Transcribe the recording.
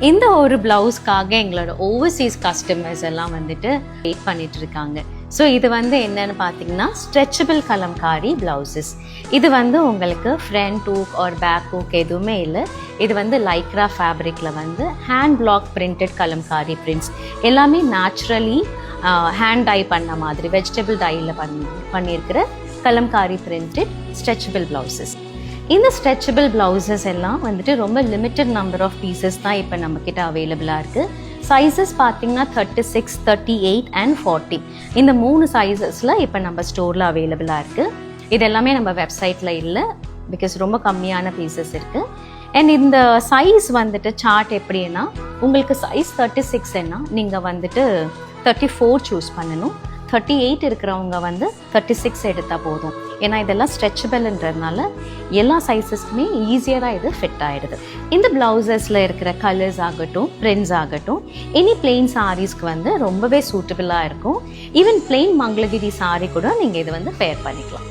இந்த ஒரு பிளவுஸ்க்காக எங்களோட ஓவர்சீஸ் கஸ்டமர்ஸ் எல்லாம் வந்துட்டு வெயிட் பண்ணிட்டு இருக்காங்க. ஸோ இது வந்து என்னன்னு பார்த்தீங்கன்னா ஸ்ட்ரெச்சபிள் கலம்காரி பிளவுசஸ். இது வந்து உங்களுக்கு front hook or back hook எதுவுமே இல்லை. இது வந்து லைக்ரா ஃபேப்ரிக்கில் வந்து hand block printed kalamkari prints எல்லாமே நேச்சுரலி ஹேண்ட் டை பண்ண மாதிரி வெஜிடபிள் டையில் பண்ணியிருக்கிற கலம்காரி பிரிண்டட் ஸ்ட்ரெச்சபிள் பிளவுசஸ். இந்த ஸ்ட்ரெச்சபிள் பிளவுசஸ் எல்லாம் வந்துட்டு ரொம்ப லிமிட்டட் நம்பர் ஆஃப் பீசஸ் தான் இப்போ நம்மக்கிட்ட அவைலபிளாக இருக்குது. சைஸஸ் பார்த்தீங்கன்னா 36, 38 and 40 இந்த 3 சைஸஸில் இப்போ நம்ம ஸ்டோரில் அவைலபிளாக இருக்குது. இது எல்லாமே நம்ம வெப்சைட்டில் இல்லை, பிகாஸ் ரொம்ப கம்மியான பீசஸ் இருக்குது. அண்ட் இந்த சைஸ் வந்துட்டு சார்ட் எப்படின்னா, உங்களுக்கு சைஸ் 36ன்னா நீங்கள் வந்துட்டு 34 சூஸ் பண்ணணும். 38 இருக்கிறவங்க வந்து 36 எடுத்தால் போதும். ஏன்னா இதெல்லாம் ஸ்ட்ரெச்சபிள்ன்றதுனால எல்லா சைஸஸ்க்குமே ஈஸியராக இது ஃபிட் ஆகிடுது. இந்த ப்ளவுசஸில் இருக்கிற கலர்ஸ் ஆகட்டும், பிரிண்ட்ஸ் ஆகட்டும், எனி பிளெயின் சாரீஸ்க்கு வந்து ரொம்பவே சூட்டபிளாக இருக்கும். ஈவன் பிளெயின் மங்களகிரி சாரீ கூட நீங்கள் இது வந்து பேர் பண்ணிக்கலாம்.